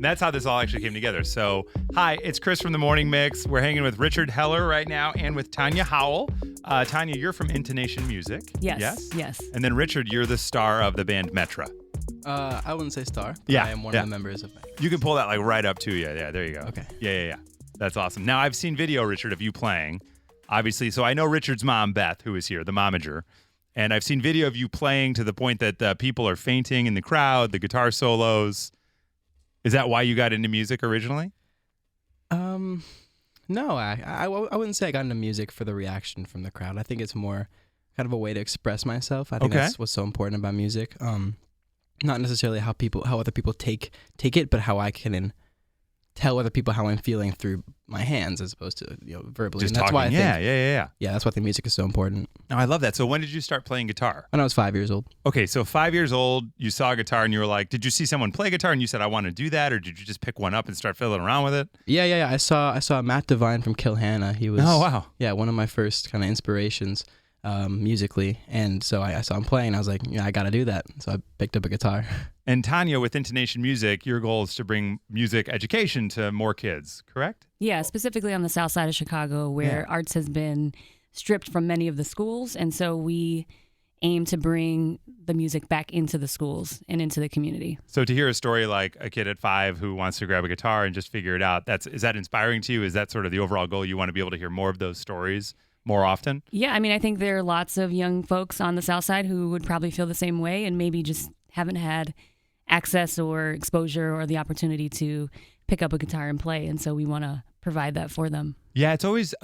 That's how this all actually came together. So, hi, it's Chris from The Morning Mix. We're hanging with Richard Heller right now and with Tonya Howell. Tonya, you're from Intonation Music. Yes. And then Richard, you're the star of the band Metra. I wouldn't say star, but Yeah, I am one of the members of Metra. You can pull that like right up to you. Yeah, there you go. Okay. Yeah. That's awesome. Now, I've seen video, Richard, of you playing, obviously. So I know Richard's mom, Beth, who is here, the momager. And I've seen video of you playing to the point that people are fainting in the crowd, the guitar solos. Is that why you got into music originally? No, I wouldn't say I got into music for the reaction from the crowd. I think it's more kind of a way to express myself. I think that's what's so important about music. Not necessarily how other people take it, but how I can tell other people how I'm feeling through my hands as opposed to verbally. Just and that's talking. why I think, Yeah. that's why I think music is so important. No, I love that. So when did you start playing guitar? When I was 5 years old. Okay, so 5 years old, you saw a guitar and you were like, did you see someone play guitar and you said, I want to do that? Or did you just pick one up and start fiddling around with it? Yeah. I saw Matt Devine from Kilhanna. He was one of my first kind of inspirations musically. And so I saw him playing and I was like, I got to do that. So I picked up a guitar. And Tonya, with Intonation Music, your goal is to bring music education to more kids, correct? Yeah, specifically on the south side of Chicago where arts has been stripped from many of the schools. And so we aim to bring the music back into the schools and into the community. So to hear a story like a kid at 5 who wants to grab a guitar and just figure it out, is that inspiring to you? Is that sort of the overall goal? You want to be able to hear more of those stories more often? Yeah, I mean, I think there are lots of young folks on the south side who would probably feel the same way and maybe just haven't had access or exposure or the opportunity to pick up a guitar and play. And so we want to provide that for them. Yeah, it's always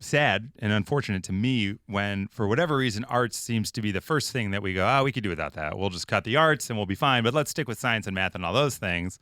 sad and unfortunate to me when, for whatever reason, arts seems to be the first thing that we go, we could do without that. We'll just cut the arts and we'll be fine, but let's stick with science and math and all those things.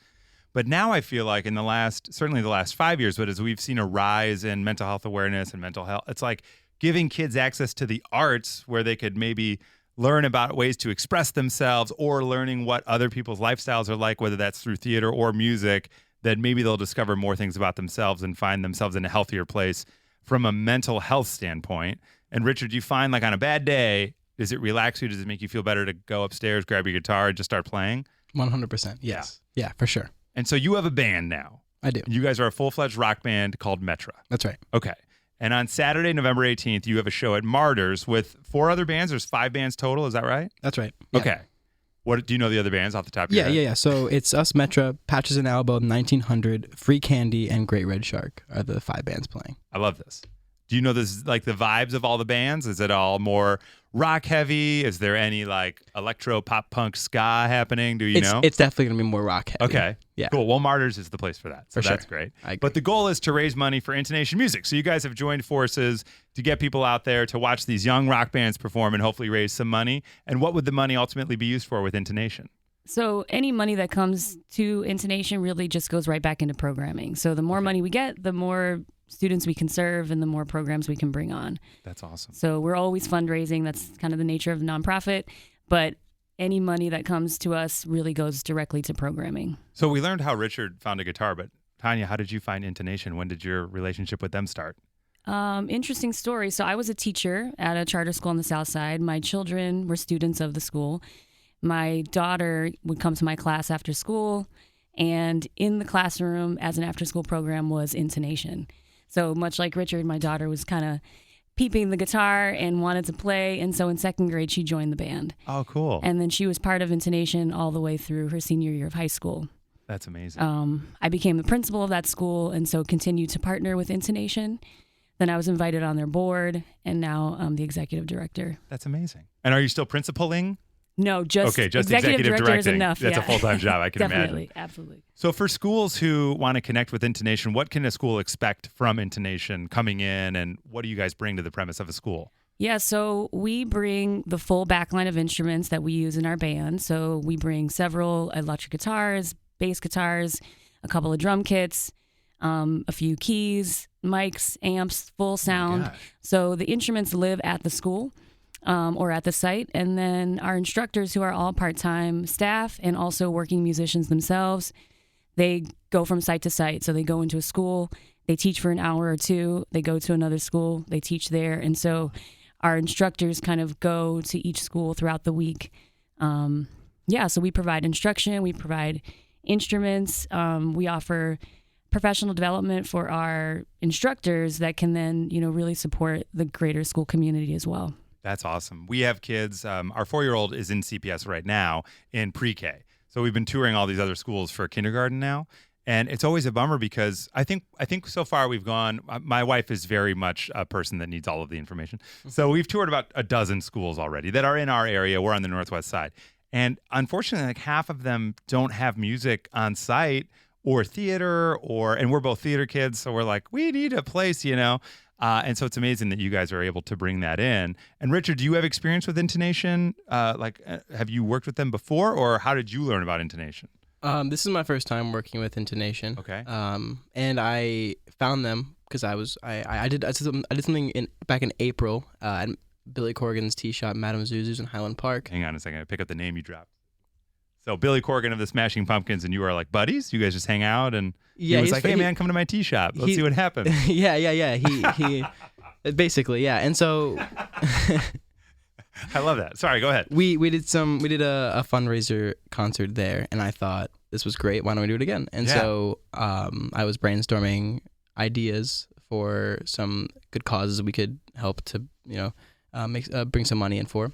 But now I feel like certainly the last 5 years, but as we've seen a rise in mental health awareness and mental health, it's like giving kids access to the arts where they could maybe learn about ways to express themselves or learning what other people's lifestyles are like, whether that's through theater or music, that maybe they'll discover more things about themselves and find themselves in a healthier place from a mental health standpoint. And Richard, do you find like on a bad day, does it relax you? Does it make you feel better to go upstairs, grab your guitar, and just start playing? 100%. Yes. Yeah, for sure. And so you have a band now. I do. You guys are a full-fledged rock band called Metra. That's right. Okay. And on Saturday, November 18th, you have a show at Martyrs with 4 other bands. There's 5 bands total. Is that right? That's right. Yeah. Okay. What do you know the other bands off the top of your head? Yeah. So it's us, Metra, Patches and Elbow, 1900, Free Candy, and Great Red Shark are the 5 bands playing. I love this. Do you know this, like the vibes of all the bands? Is it all more rock heavy? Is there any like electro, pop, punk, ska happening? Do you know? It's definitely going to be more rock heavy. Okay. Yeah. Cool. Well, Martyrs is the place for that. So for that's sure. great. I agree. But the goal is to raise money for Intonation Music. So you guys have joined forces to get people out there to watch these young rock bands perform and hopefully raise some money. And what would the money ultimately be used for with Intonation? So any money that comes to Intonation really just goes right back into programming. So the more money we get, the more students we can serve and the more programs we can bring on. That's awesome. So we're always fundraising. That's kind of the nature of a nonprofit. But any money that comes to us really goes directly to programming. So we learned how Richard found a guitar, but Tonya, how did you find Intonation? When did your relationship with them start? Interesting story. So I was a teacher at a charter school on the south side. My children were students of the school. My daughter would come to my class after school, and in the classroom as an after-school program was Intonation. So much like Richard, my daughter was kind of peeping the guitar and wanted to play, and so in 2nd grade, she joined the band. Oh, cool. And then she was part of Intonation all the way through her senior year of high school. That's amazing. I became the principal of that school, and so continued to partner with Intonation. Then I was invited on their board, and now I'm the executive director. That's amazing. And are you still principaling? No, just executive director directing is enough. That's a full-time job, I can Definitely, imagine. absolutely. So for schools who want to connect with Intonation, what can a school expect from Intonation coming in, and what do you guys bring to the premise of a school? Yeah, so we bring the full backline of instruments that we use in our band. So we bring several electric guitars, bass guitars, a couple of drum kits, a few keys, mics, amps, full sound. So the instruments live at the school. Or at the site. And then our instructors, who are all part-time staff and also working musicians themselves, they go from site to site. So they go into a school, they teach for an hour or two, they go to another school, they teach there. And so our instructors kind of go to each school throughout the week. So we provide instruction, we provide instruments. We offer professional development for our instructors that can then, really support the greater school community as well. That's awesome. We have kids. Our 4-year-old is in CPS right now in pre-K. So we've been touring all these other schools for kindergarten now. And it's always a bummer because I think so far we've gone, my wife is very much a person that needs all of the information. So we've toured about a dozen schools already that are in our area. We're on the Northwest side. And unfortunately, like half of them don't have music on site or theater and we're both theater kids. So we're like, we need a place, and so it's amazing that you guys are able to bring that in. And Richard, do you have experience with Intonation? Have you worked with them before, or how did you learn about Intonation? This is my first time working with Intonation. Okay. And I found them because I did something back in April at Billy Corgan's Tea Shop, Madame Zuzu's in Highland Park. Hang on a second. I pick up the name you dropped. So Billy Corgan of the Smashing Pumpkins and you are like buddies? You guys just hang out and he was like, hey man, come to my tea shop. Let's see what happens. Yeah. He basically, yeah. And so I love that. Sorry, go ahead. We did a fundraiser concert there and I thought this was great. Why don't we do it again? And so I was brainstorming ideas for some good causes we could help to, bring some money in for.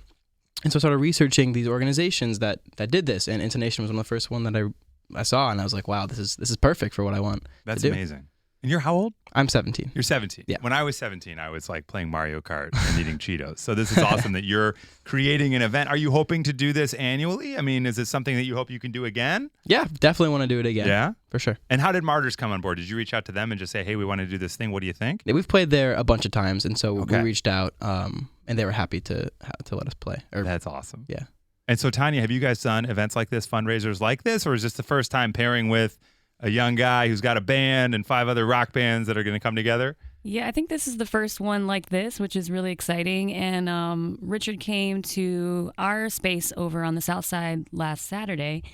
And so I started researching these organizations that did this, and Intonation was one of the first one that I saw, and I was like, wow, this is perfect for what I want. That's to do. Amazing. And you're how old? I'm 17. You're 17. Yeah. When I was 17, I was like playing Mario Kart and eating Cheetos. So this is awesome that you're creating an event. Are you hoping to do this annually? I mean, is this something that you hope you can do again? Yeah, definitely want to do it again. Yeah? For sure. And how did Martyrs come on board? Did you reach out to them and just say, hey, we want to do this thing. What do you think? Yeah, we've played there a bunch of times, and so we reached out, and they were happy to let us play. That's awesome. Yeah. And so, Tonya, have you guys done events like this, fundraisers like this, or is this the first time pairing with a young guy who's got a band and 5 other rock bands that are going to come together? Yeah, I think this is the first one like this, which is really exciting. And Richard came to our space over on the South Side last Saturday,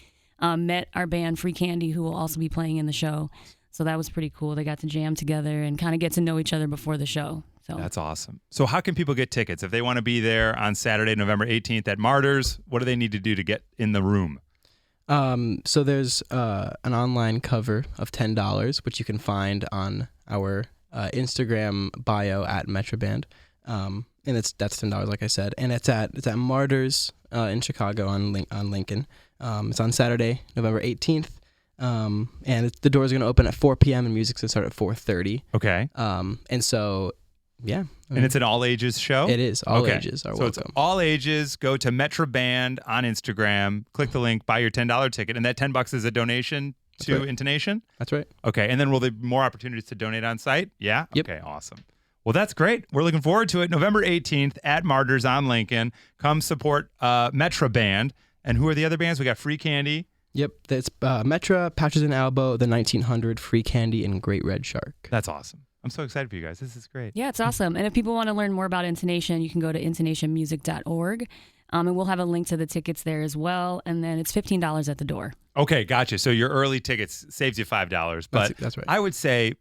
met our band Free Candy, who will also be playing in the show. So that was pretty cool. They got to jam together and kind of get to know each other before the show. So that's awesome. So how can people get tickets? If they want to be there on Saturday, November 18th at Martyrs, what do they need to do to get in the room? So there's an online cover of $10, which you can find on our Instagram bio at Metra Band, and that's $10, like I said, and it's at Martyrs in Chicago on Lincoln. It's on Saturday, November 18th, and the doors are going to open at 4 p.m. and music's going to start at 4:30. Okay. And so. Yeah. And it's an all ages show? It is. All ages are welcome. So it's all ages. Go to Metra Band on Instagram, click the link, buy your $10 ticket. And that $10 is a donation to Intonation? That's right. Okay. And then will there be more opportunities to donate on site? Yeah? Yep. Okay, awesome. Well, that's great. We're looking forward to it. November 18th at Martyrs on Lincoln. Come support Metra Band. And who are the other bands? We got Free Candy. Yep. That's Metra, Patches and Elbow, The 1900, Free Candy, and Great Red Shark. That's awesome. I'm so excited for you guys. This is great. Yeah, it's awesome. And if people want to learn more about Intonation, you can go to intonationmusic.org. And we'll have a link to the tickets there as well. And then it's $15 at the door. Okay, gotcha. So your early tickets saves you $5. But that's right. I would say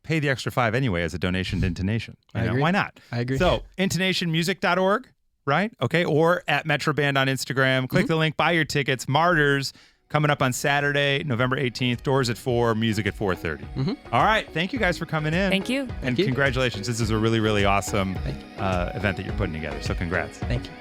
pay the extra $5 anyway as a donation to Intonation. I agree. Why not? I agree. So intonationmusic.org, right? Okay. Or at Metra Band on Instagram. Click the link, buy your tickets. Martyrs. Coming up on Saturday, November 18th, doors at 4, music at 4:30. All right. Thank you guys for coming in. Thank you. And congratulations. This is a really, really awesome event that you're putting together. So congrats. Thank you.